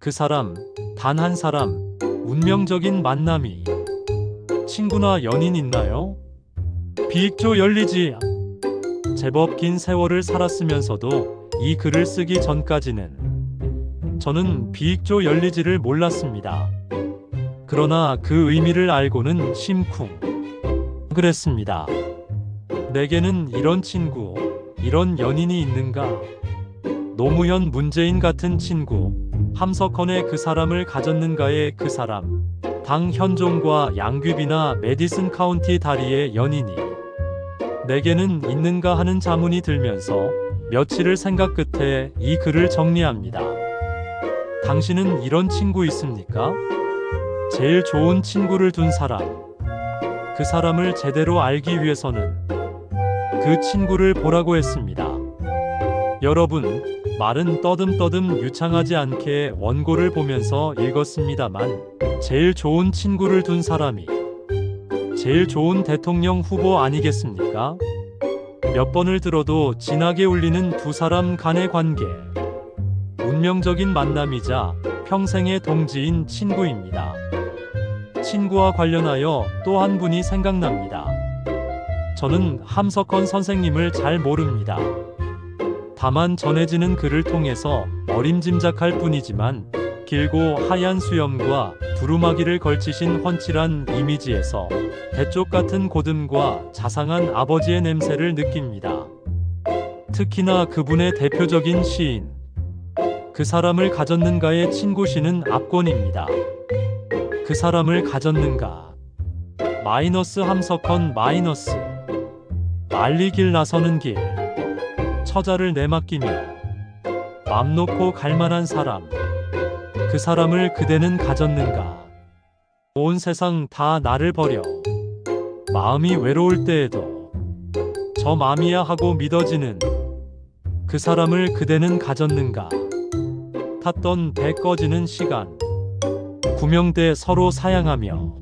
그 사람, 단 한 사람, 운명적인 만남이. 친구나 연인 있나요? 비익조 열리지. 제법 긴 세월을 살았으면서도 이 글을 쓰기 전까지는 저는 비익조 열리지를 몰랐습니다. 그러나 그 의미를 알고는 심쿵 그랬습니다. 내게는 이런 친구, 이런 연인이 있는가? 노무현, 문재인 같은 친구, 함석헌의 그 사람을 가졌는가의 그 사람, 당 현종과 양귀비나 메디슨 카운티 다리의 연인이 내게는 있는가 하는 자문이 들면서 며칠을 생각 끝에 이 글을 정리합니다. 당신은 이런 친구 있습니까? 제일 좋은 친구를 둔 사람. 그 사람을 제대로 알기 위해서는 그 친구를 보라고 했습니다. 여러분, 말은 떠듬떠듬 유창하지 않게 원고를 보면서 읽었습니다만 제일 좋은 친구를 둔 사람이 제일 좋은 대통령 후보 아니겠습니까? 몇 번을 들어도 진하게 울리는 두 사람 간의 관계. 운명적인 만남이자 평생의 동지인 친구입니다. 친구와 관련하여 또 한 분이 생각납니다. 저는 함석헌 선생님을 잘 모릅니다. 다만 전해지는 글을 통해서 어림짐작할 뿐이지만 길고 하얀 수염과 두루마기를 걸치신 훤칠한 이미지에서 대쪽 같은 고듬과 자상한 아버지의 냄새를 느낍니다. 특히나 그분의 대표적인 시인 그 사람을 가졌는가의 친구시는 압권입니다. 그 사람을 가졌는가 마이너스 함석헌 마이너스 말리 길 나서는 길 처자를 내맡기며 맘 놓고 갈만한 사람 그 사람을 그대는 가졌는가. 온 세상 다 나를 버려 마음이 외로울 때에도 저 맘이야 하고 믿어지는 그 사람을 그대는 가졌는가. 탔던 배 꺼지는 시간 구명대 서로 사양하며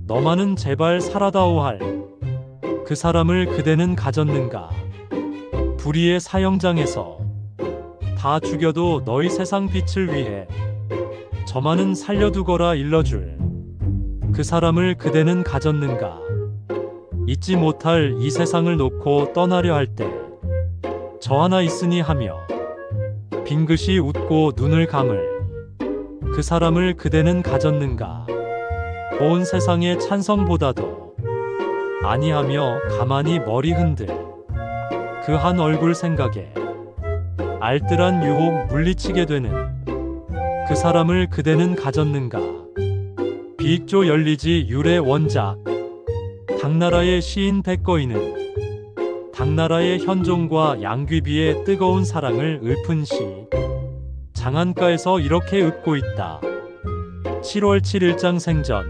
너만은 제발 살아다오 할 그 사람을 그대는 가졌는가. 불의의 사형장에서 다 죽여도 너희 세상 빛을 위해 저만은 살려두거라 일러줄 그 사람을 그대는 가졌는가. 잊지 못할 이 세상을 놓고 떠나려 할 때 저 하나 있으니 하며 빙긋이 웃고 눈을 감을 그 사람을 그대는 가졌는가. 온 세상의 찬성보다도 아니하며 가만히 머리 흔들 그 한 얼굴 생각에 알뜰한 유혹 물리치게 되는 그 사람을 그대는 가졌는가. 비익조 열리지 유래 원작 당나라의 시인 백거이는 당나라의 현종과 양귀비의 뜨거운 사랑을 읊은 시 장안가에서 이렇게 읊고 있다. 7월 7일 장생전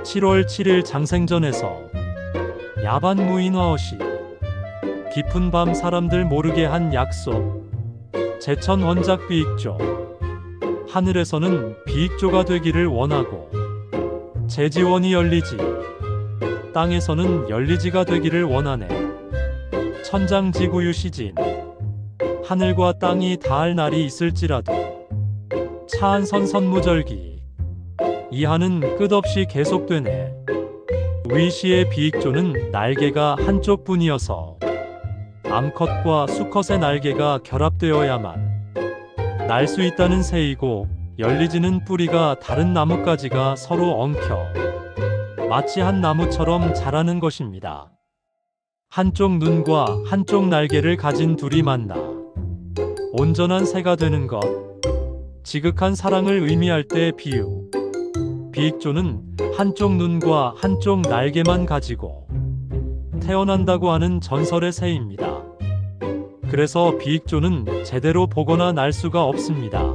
7월 7일 장생전에서 야반무인화어시 깊은 밤 사람들 모르게 한 약속 제천 원작 비익조 하늘에서는 비익조가 되기를 원하고 제지원이 열리지 땅에서는 열리지가 되기를 원하네. 천장지구유 시진 하늘과 땅이 닿을 날이 있을지라도 차한선 선무절기 이하는 끝없이 계속되네. 위시의 비익조는 날개가 한쪽뿐이어서 암컷과 수컷의 날개가 결합되어야만 날 수 있다는 새이고 열리지는 뿌리가 다른 나뭇가지가 서로 엉켜 마치 한 나무처럼 자라는 것입니다. 한쪽 눈과 한쪽 날개를 가진 둘이 만나 온전한 새가 되는 것. 지극한 사랑을 의미할 때 비유. 비익조는 한쪽 눈과 한쪽 날개만 가지고 태어난다고 하는 전설의 새입니다. 그래서 비익조는 제대로 보거나 날 수가 없습니다.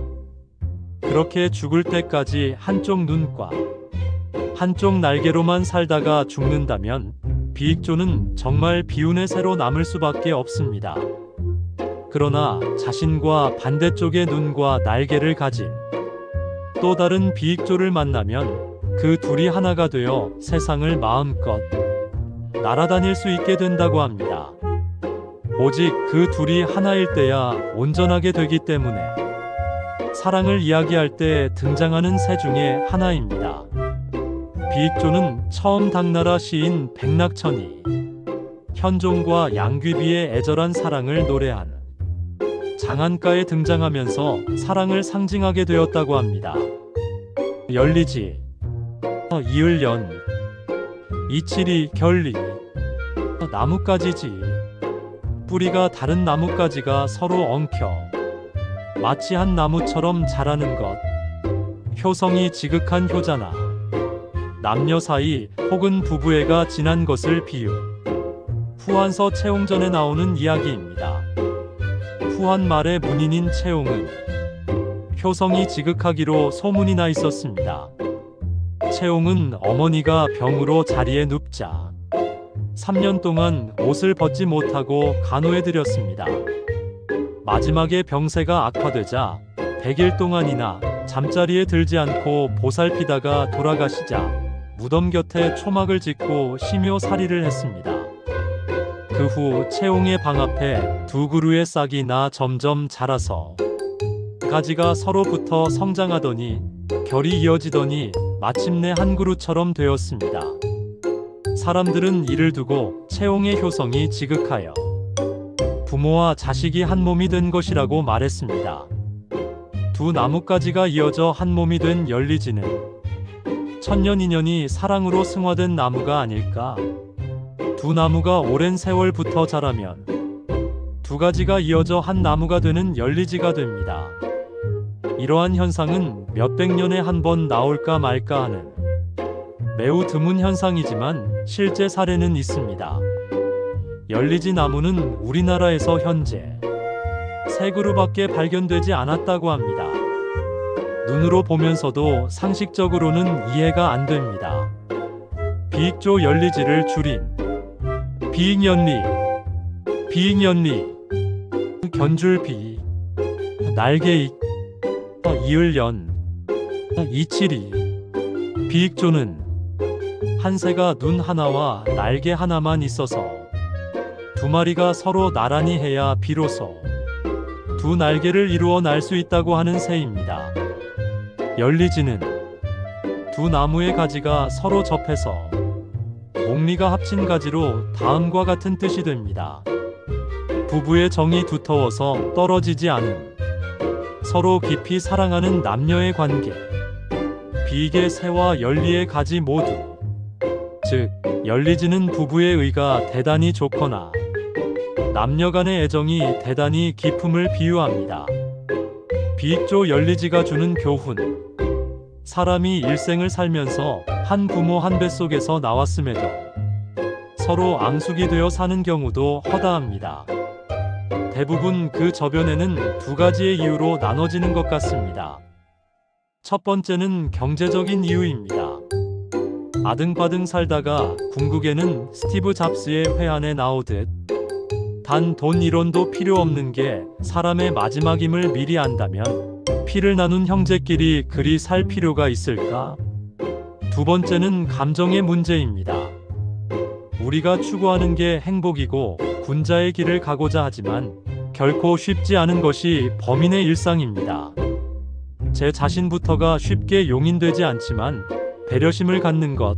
그렇게 죽을 때까지 한쪽 눈과 한쪽 날개로만 살다가 죽는다면 비익조는 정말 비운의 새로 남을 수밖에 없습니다. 그러나 자신과 반대쪽의 눈과 날개를 가진 또 다른 비익조를 만나면 그 둘이 하나가 되어 세상을 마음껏 날아다닐 수 있게 된다고 합니다. 오직 그 둘이 하나일 때야 온전하게 되기 때문에 사랑을 이야기할 때 등장하는 새 중에 하나입니다. 비익조는 처음 당나라 시인 백낙천이 현종과 양귀비의 애절한 사랑을 노래한 장안가에 등장하면서 사랑을 상징하게 되었다고 합니다. 열리지 이을연 이칠이 결리 나뭇가지지 뿌리가 다른 나뭇가지가 서로 엉켜 마치 한 나무처럼 자라는 것 효성이 지극한 효자나 남녀 사이 혹은 부부애가 진한 것을 비유 후한서 채옹전에 나오는 이야기입니다. 후한 말의 문인인 채옹은 효성이 지극하기로 소문이 나 있었습니다. 채옹은 어머니가 병으로 자리에 눕자 3년 동안 옷을 벗지 못하고 간호해드렸습니다. 마지막에 병세가 악화되자 100일 동안이나 잠자리에 들지 않고 보살피다가 돌아가시자 무덤 곁에 초막을 짓고 심요살이를 했습니다. 그 후 채옹의 방 앞에 두 그루의 싹이 나 점점 자라서 가지가 서로 붙어 성장하더니 결이 이어지더니 마침내 한 그루처럼 되었습니다. 사람들은 이를 두고 채옹의 효성이 지극하여 부모와 자식이 한 몸이 된 것이라고 말했습니다. 두 나뭇가지가 이어져 한 몸이 된 열리지는 천년 인연이 사랑으로 승화된 나무가 아닐까? 두 나무가 오랜 세월부터 자라면 두 가지가 이어져 한 나무가 되는 열리지가 됩니다. 이러한 현상은 몇백 년에 한 번 나올까 말까 하는 매우 드문 현상이지만 실제 사례는 있습니다. 열리지 나무는 우리나라에서 현재 3그루밖에 발견되지 않았다고 합니다. 눈으로 보면서도 상식적으로는 이해가 안 됩니다. 비익조 열리지를 줄인 비익연리, 비익연리, 견줄비, 날개익, 이을연, 이칠이. 비익조는 한 새가 눈 하나와 날개 하나만 있어서 두 마리가 서로 나란히 해야 비로소 두 날개를 이루어 날 수 있다고 하는 새입니다. 열리지는 두 나무의 가지가 서로 접해서 목리가 합친 가지로 다음과 같은 뜻이 됩니다. 부부의 정이 두터워서 떨어지지 않음, 서로 깊이 사랑하는 남녀의 관계, 비익의 새와 열리의 가지 모두, 즉 열리지는 부부의 의가 대단히 좋거나 남녀 간의 애정이 대단히 깊음을 비유합니다. 비익조 열리지가 주는 교훈, 사람이 일생을 살면서 한 부모 한 뱃속에서 나왔음에도 서로 앙숙이 되어 사는 경우도 허다합니다. 대부분 그 저변에는 두 가지의 이유로 나눠지는 것 같습니다. 첫 번째는 경제적인 이유입니다. 아등바등 살다가 궁극에는 스티브 잡스의 회한에 나오듯 단 돈 1원도 필요 없는 게 사람의 마지막임을 미리 안다면 피를 나눈 형제끼리 그리 살 필요가 있을까? 두 번째는 감정의 문제입니다. 우리가 추구하는 게 행복이고 군자의 길을 가고자 하지만 결코 쉽지 않은 것이 범인의 일상입니다. 제 자신부터가 쉽게 용인되지 않지만 배려심을 갖는 것,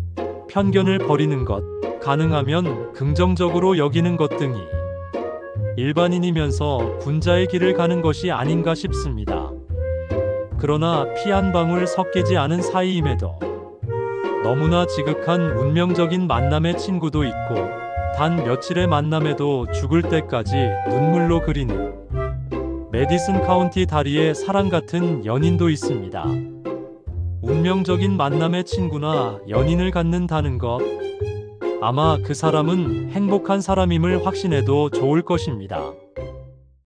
편견을 버리는 것, 가능하면 긍정적으로 여기는 것 등이 일반인이면서 군자의 길을 가는 것이 아닌가 싶습니다. 그러나 피 한 방울 섞이지 않은 사이임에도 너무나 지극한 운명적인 만남의 친구도 있고 단 며칠의 만남에도 죽을 때까지 눈물로 그리는 메디슨 카운티 다리의 사랑 같은 연인도 있습니다. 운명적인 만남의 친구나 연인을 갖는다는 것, 아마 그 사람은 행복한 사람임을 확신해도 좋을 것입니다.